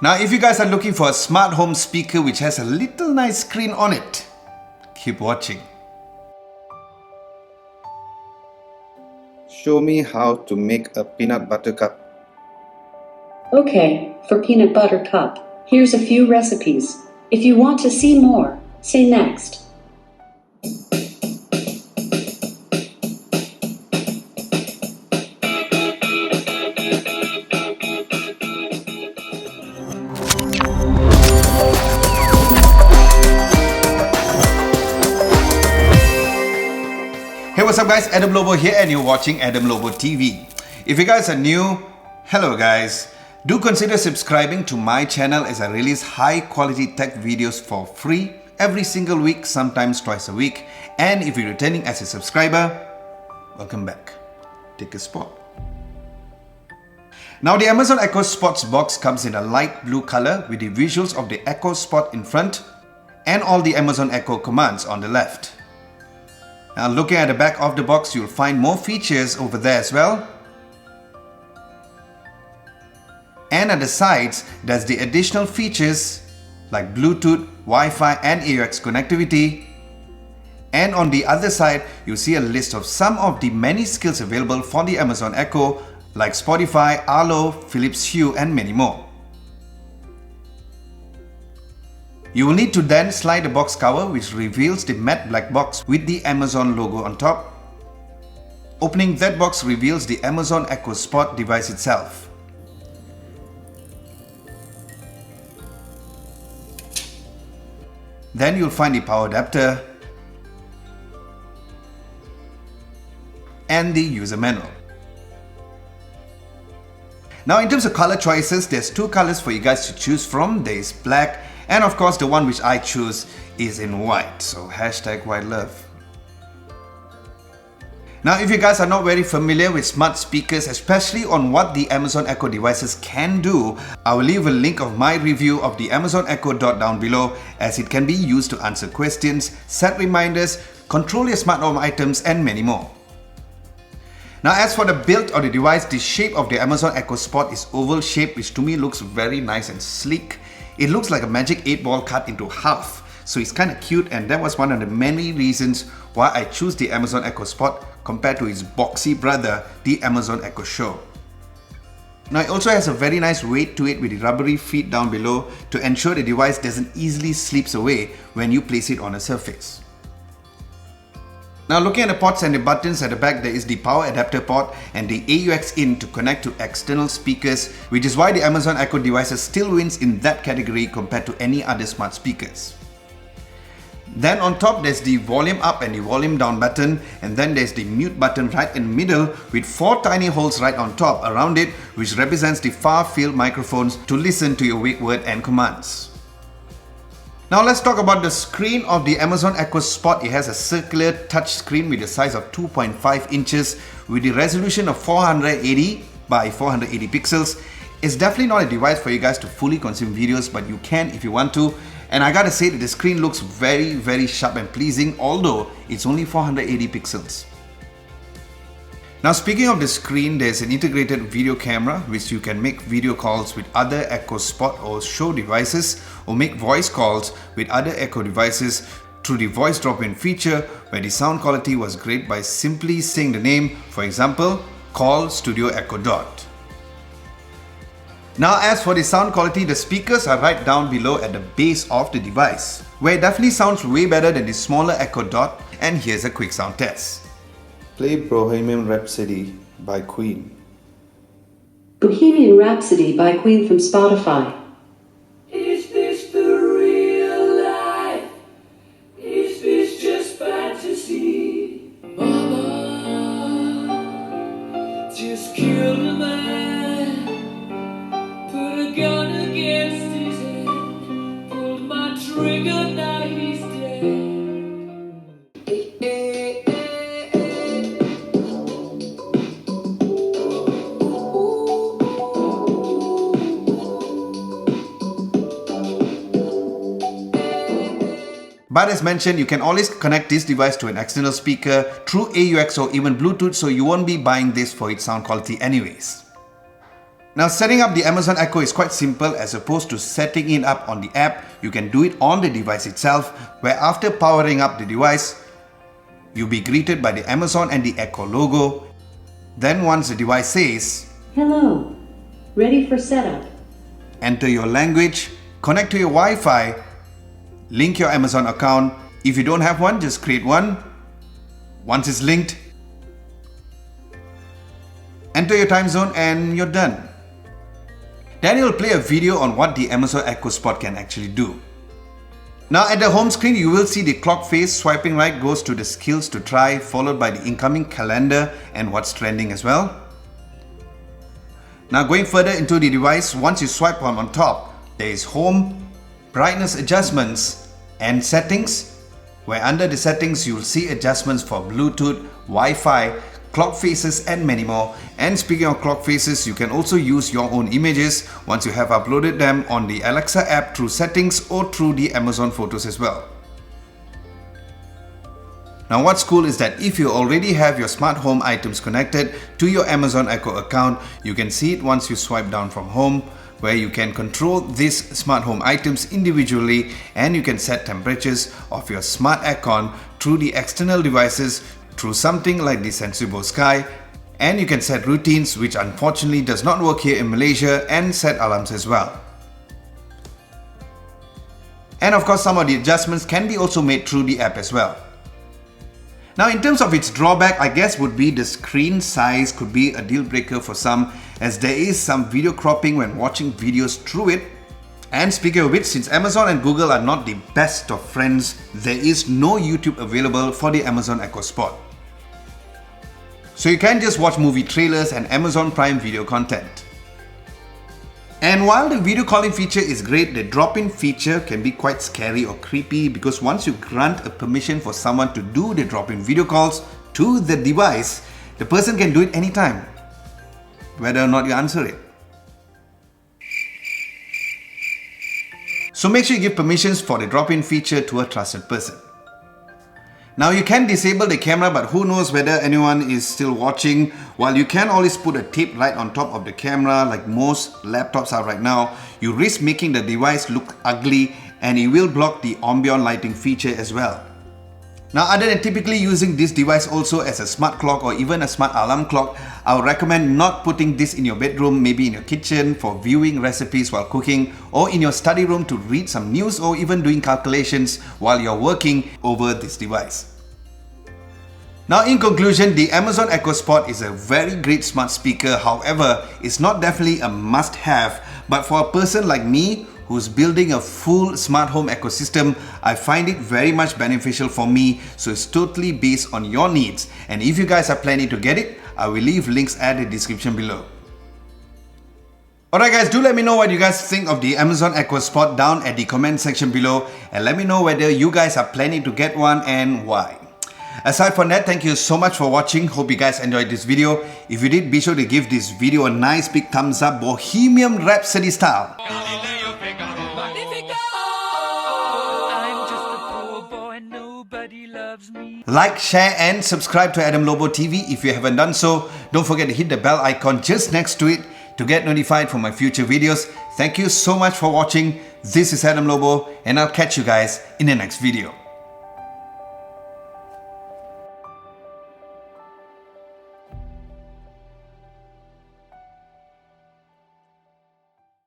Now if you guys are looking for a smart home speaker which has a little nice screen on it, keep watching. Show me how to make a peanut butter cup. Okay, for peanut butter cup, here's a few recipes. If you want to see more, say next. Hey, what's up guys, Adam Lobo here and you're watching Adam Lobo TV. If you guys are new, hello guys. Do consider subscribing to my channel as I release high quality tech videos for free every single week, sometimes twice a week. And if you're returning as a subscriber, welcome back. Take a spot. Now the Amazon Echo Spots box comes in a light blue color with the visuals of the Echo Spot in front and all the Amazon Echo commands on the left. Now looking at the back of the box, you'll find more features over there as well. And at the sides, there's the additional features like Bluetooth, Wi-Fi and AUX connectivity. And on the other side, you'll see a list of some of the many skills available for the Amazon Echo like Spotify, Arlo, Philips Hue and many more. You will need to then slide the box cover which reveals the matte black box with the Amazon logo on top. Opening that box reveals the Amazon Echo Spot device itself. Then you'll find the power adapter and the user manual. Now in terms of color choices, there's two colors for you guys to choose from. There is black and of course the one which I choose is in white. So hashtag white love. Now if you guys are not very familiar with smart speakers, especially on what the Amazon Echo devices can do, I will leave a link of my review of the Amazon Echo Dot down below as it can be used to answer questions, set reminders, control your smart home items and many more. Now as for the build of the device, the shape of the Amazon Echo Spot is oval shaped, which to me looks very nice and sleek. It looks like a magic 8-ball cut into half, so it's kind of cute, and that was one of the many reasons why I choose the Amazon Echo Spot compared to its boxy brother, the Amazon Echo Show. Now it also has a very nice weight to it with the rubbery feet down below to ensure the device doesn't easily slips away when you place it on a surface. Now looking at the ports and the buttons at the back, there is the power adapter port and the AUX in to connect to external speakers, which is why the Amazon Echo devices still wins in that category compared to any other smart speakers. Then on top there's the volume up and the volume down button, and then there's the mute button right in the middle with 4 tiny holes right on top around it, which represents the far field microphones to listen to your wake word and commands. Now let's talk about the screen of the Amazon Echo Spot. It has a circular touch screen with the size of 2.5 inches with the resolution of 480 by 480 pixels. It's definitely not a device for you guys to fully consume videos, but you can if you want to. And I gotta say that the screen looks very sharp and pleasing, although it's only 480 pixels. Now speaking of the screen, there's an integrated video camera which you can make video calls with other Echo Spot or Show devices, or make voice calls with other Echo devices through the voice drop-in feature, where the sound quality was great by simply saying the name, for example, call Studio Echo Dot. Now as for the sound quality, the speakers are right down below at the base of the device, where it definitely sounds way better than the smaller Echo Dot, and here's a quick sound test. Play Bohemian Rhapsody by Queen. Bohemian Rhapsody by Queen from Spotify. Is this the real life? Is this just fantasy? Mama just killed a man, put a gun against his head, pulled my trigger, now he's dead. But as mentioned, you can always connect this device to an external speaker through AUX or even Bluetooth, so you won't be buying this for its sound quality anyways. Now, setting up the Amazon Echo is quite simple. As opposed to setting it up on the app, you can do it on the device itself, where after powering up the device, you'll be greeted by the Amazon and the Echo logo. Then once the device says, Hello, ready for setup. enter your language, connect to your Wi-Fi, link your Amazon account. If you don't have one, just create one. Once it's linked, enter your time zone and you're done. Then you'll play a video on what the Amazon Echo Spot can actually do. Now at the home screen, you will see the clock face. Swiping right goes to the skills to try, followed by the incoming calendar and what's trending as well. Now going further into the device, once you swipe on top, there is home, brightness adjustments and settings, where under the settings you'll see adjustments for Bluetooth, Wi-Fi, clock faces and many more. And speaking of clock faces, you can also use your own images once you have uploaded them on the Alexa app through settings or through the Amazon Photos as well. Now what's cool is that if you already have your smart home items connected to your Amazon Echo account, you can see it once you swipe down from home, where you can control these smart home items individually, and you can set temperatures of your smart aircon through the external devices through something like the Sensibo Sky, and you can set routines, which unfortunately does not work here in Malaysia, and set alarms as well. And of course, some of the adjustments can be also made through the app as well. Now in terms of its drawback, I guess would be the screen size could be a deal breaker for some, as there is some video cropping when watching videos through it. And speaking of which, since Amazon and Google are not the best of friends, there is no YouTube available for the Amazon Echo Spot. So you can just watch movie trailers and Amazon Prime Video content. And while the video calling feature is great, the drop-in feature can be quite scary or creepy, because once you grant a permission for someone to do the drop-in video calls to the device, the person can do it anytime, whether or not you answer it. So make sure you give permissions for the drop-in feature to a trusted person. Now you can disable the camera, but who knows whether anyone is still watching. While you can always put a tape right on top of the camera like most laptops are right now, you risk making the device look ugly, and it will block the ambient lighting feature as well. Now other than typically using this device also as a smart clock or even a smart alarm clock, I would recommend not putting this in your bedroom, maybe in your kitchen for viewing recipes while cooking, or in your study room to read some news or even doing calculations while you're working over this device. Now in conclusion, the Amazon Echo Spot is a very great smart speaker. However, it's not definitely a must-have, but for a person like me who's building a full smart home ecosystem, I find it very much beneficial for me. So it's totally based on your needs. And if you guys are planning to get it, I will leave links at the description below. Alright guys, do let me know what you guys think of the Amazon Echo Spot down at the comment section below, and let me know whether you guys are planning to get one and why. Aside from that, thank you so much for watching. Hope you guys enjoyed this video. If you did, be sure to give this video a nice big thumbs up, Bohemian Rhapsody style. Like, share and subscribe to Adam Lobo TV if you haven't done so. Don't forget to hit the bell icon just next to it to get notified for my future videos. Thank you so much for watching. This is Adam Lobo, and I'll catch you guys in the next video.